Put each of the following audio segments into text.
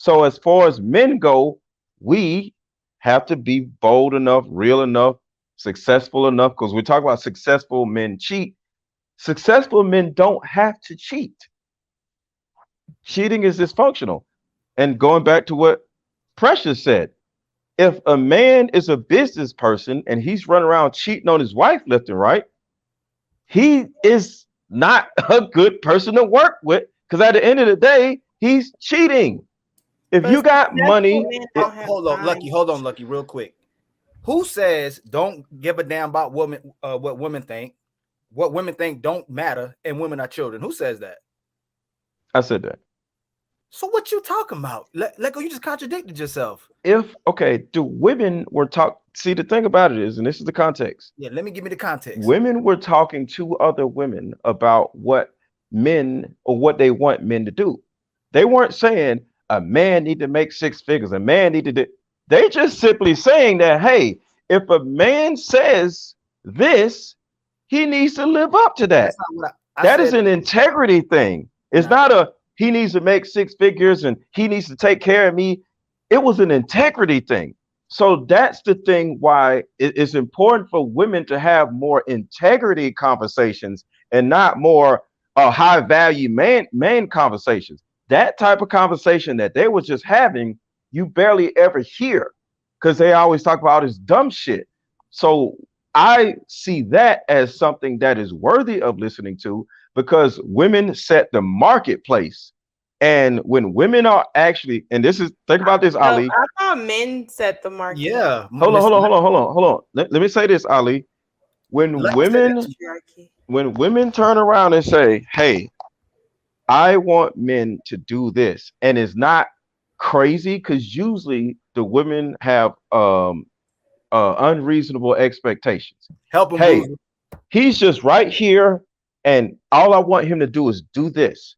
So as far as men go, we have to be bold enough, real enough, successful enough, because we talk about successful men cheat. Successful men don't have to cheat. Cheating is dysfunctional. And going back to what Precious said, if a man is a business person and he's running around cheating on his wife left and right, he is not a good person to work with because at the end of the day, he's cheating. If But you got successful money, men it, don't have Hold on, time. Lucky. Hold on, Lucky, real quick. Who says don't give a damn about women? What women think? What women think don't matter, and women are children. Who says that? I said that. So what you talking about? Let go. You just contradicted yourself. If okay, do women were talk? See, the thing about it is, and this is the context. Yeah, let me give me the context. Women were talking to other women about what men or what they want men to do. They weren't saying a man need to make six figures. A man need to do. They just simply saying that hey, if a man says this, he needs to live up to that. That's not what I That is said. an integrity thing. It's Nah, not a he needs to make six figures and he needs to take care of me. It was an integrity thing. So that's the thing why it's important for women to have more integrity conversations and not more high value man conversations. That type of conversation that they was just having, you barely ever hear because they always talk about all this dumb shit. So I see that as something that is worthy of listening to because women set the marketplace. And when women are actually, and this is, think about this, No, Ali. I thought men set the market. yeah, Hold on, Miss hold on, hold on, hold on, hold on. Let me say this, Ali. When Lucky said that too. Patriarchy. when women turn around and say, "Hey, I want men to do this," and it's not crazy because usually the women have unreasonable expectations. Help him, Hey, Boozer. he's just right here, and all I want him to do is do this.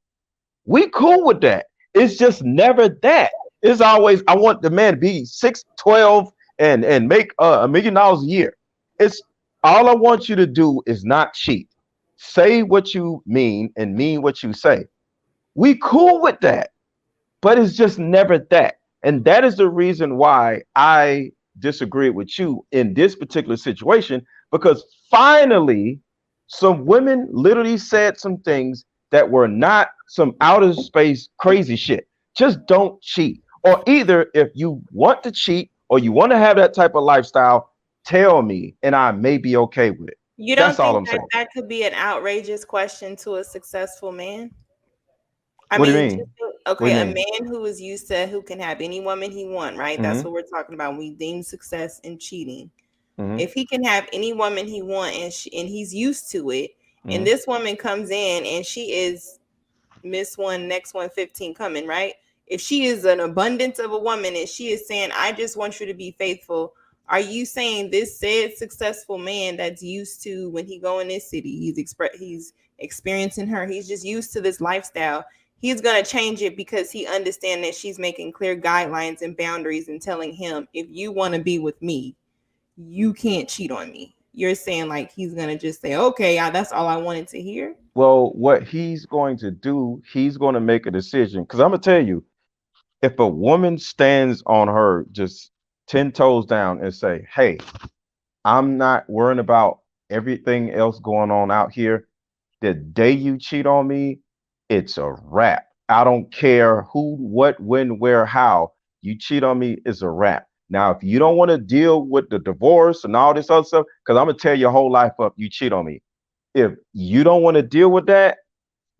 We cool with that. It's just never that. It's always I want the man to be 6'12" and make $1 million a year. It's all I want you to do is not cheat. Say what you mean and mean what you say. We cool with that, but it's just never that. And that is the reason why I disagree with you in this particular situation because finally some women literally said some things that were not some outer space crazy shit. Just don't cheat. Or either if you want to cheat or you want to have that type of lifestyle, tell me and I may be okay with it. You That's don't all think I'm that saying. that could be an outrageous question to a successful man? I What do you mean, mean? What do okay, you a mean? man who is used to who can have any woman he want, right? That's Mm-hmm. what we're talking about. We deem success in cheating. Mm-hmm. If he can have any woman he want and he's used to it, and Mm-hmm. this woman comes in and she is Miss One, next one, 15 coming, right? If she is an abundance of a woman and she is saying, I just want you to be faithful, are you saying this said successful man that's used to when he go in this city, he's experiencing her, he's just used to this lifestyle. He's gonna change it because he understands that she's making clear guidelines and boundaries and telling him, if you want to be with me, you can't cheat on me. You're saying like he's gonna just say, okay, that's all I wanted to hear. Well, what he's going to do, he's going to make a decision. Because I'm going to tell you, if a woman stands on her just 10 toes down and say, hey, I'm not worrying about everything else going on out here. The day you cheat on me, it's a wrap. I don't care who, what, when, where, how. You cheat on me, it's a wrap. Now, if you don't want to deal with the divorce and all this other stuff, because I'm going to tear your whole life up, you cheat on me. If you don't want to deal with that,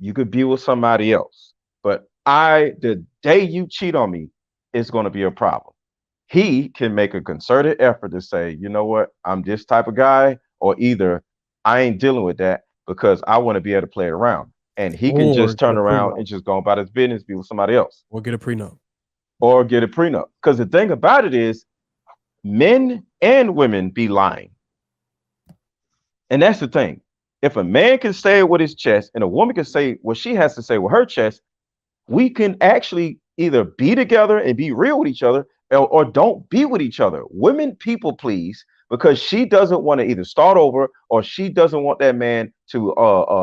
you could be with somebody else. But the day you cheat on me, it's going to be a problem. He can make a concerted effort to say, you know what, I'm this type of guy, or either I ain't dealing with that because I want to be able to play it around. And he can Or just get turn a around prenup. and just go about his business, be with somebody else, Or get a prenup. or get a prenup. Because the thing about it is, men and women be lying. And that's the thing. If a man can say it with his chest and a woman can say what she has to say with her chest, we can actually either be together and be real with each other or don't be with each other. Women people please because she doesn't want to either start over or she doesn't want that man to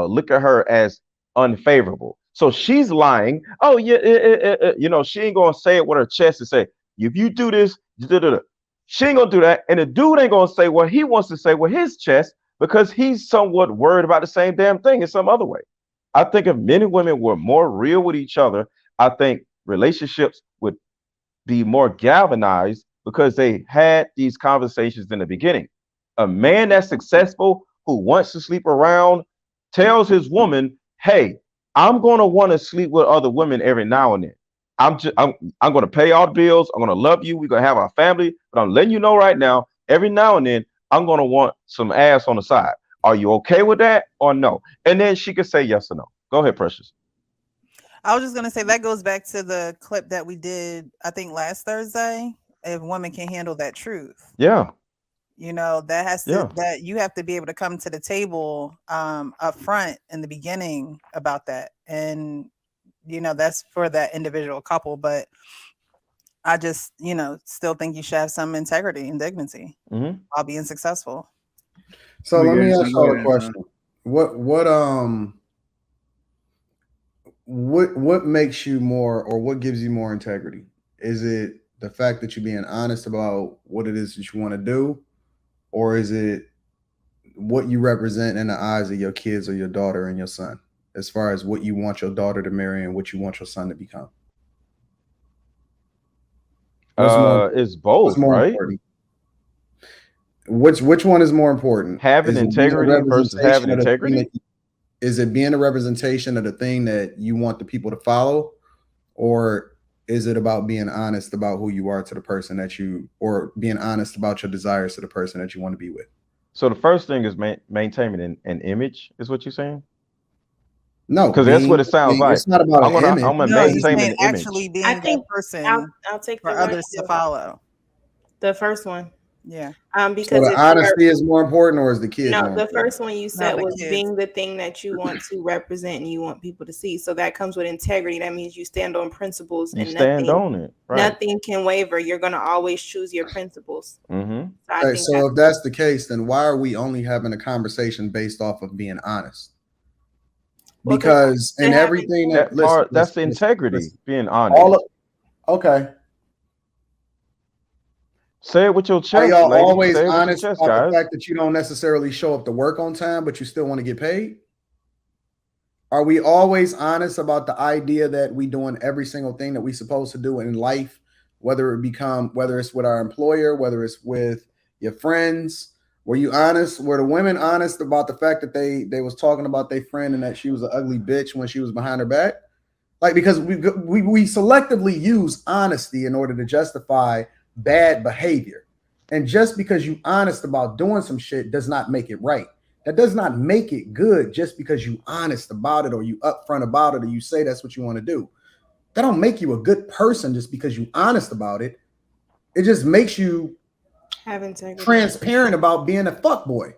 look at her as unfavorable. So she's lying. Oh yeah, she ain't gonna say it with her chest and say, if you do this, she ain't gonna do that. And the dude ain't gonna say what he wants to say with his chest because he's somewhat worried about the same damn thing in some other way. I think if men and women were more real with each other, I think relationships would be more galvanized because they had these conversations in the beginning. A man that's successful who wants to sleep around tells his woman, "Hey, I'm going to want to sleep with other women every now and then. I'm going to pay all the bills. I'm going to love you. We're going to have our family, but I'm letting you know right now, every now and then, I'm going to want some ass on the side. Are you okay with that or no?" And then she could say yes or no. Go ahead, Precious. I was just gonna say that goes back to the clip that we did, I think last Thursday. If women can handle that truth, Yeah, that has to yeah. that you have to be able to come to the table up front in the beginning about that, and that's for that individual couple. But I just still think you should have some integrity and dignity Hmm. while being successful. So let me So ask go y'all ahead, a Anton. question. What makes you more, or what gives you more integrity? Is it the fact that you're being honest about what it is that you want to do, or is it what you represent in the eyes of your kids or your daughter and your son, as far as what you want your daughter to marry and what you want your son to become? What's more? It's What's both, more right? important? Which one is more important? Having Is it being a integrity versus having representation of the thing that integrity. is it being a representation of the thing that you want the people to follow, or is it about being honest about who you are to the person that you, or being honest about your desires to the person that you want to be with? So the first thing is maintaining an image, is what you're saying? No, Because that's what it sounds like. it's not about I'm an gonna image. I'm gonna No, he's maintain saying an actually image. I being that think I'll person I'll take for the one others to too. follow. The first one. Yeah, So Because the if you're honesty is more important, or is the kid no, more the important? first one you not said the was kids. being the thing that you want to represent and you want people to see. So that comes with integrity. That means you stand on principles You and stand on it, right? nothing can waver. You're gonna always choose your principles. Mm-hmm. So I Okay, think that so if that's the case, then why are we only having a conversation based off of being honest? well, because Because in to have everything that That part, that's the listen, integrity, listen, being all honest. of, okay. Say it with your Are chest, y'all ladies. always Say it with your honest chest, about the guys. fact that you don't necessarily show up to work on time, but you still want to get paid? Are we always honest about the idea that we doing every single thing that we supposed to do in life, whether it's with our employer, whether it's with your friends? Were you honest? Were the women honest about the fact that they was talking about their friend and that she was an ugly bitch when she was behind her back? Like, because we selectively use honesty in order to justify bad behavior. And just because you honest about doing some shit does not make it right. That does not make it good just because you honest about it or you upfront about it or you say that's what you want to do. That don't make you a good person just because you honest about it. It just makes you have integrity. transparent about being a fuck boy.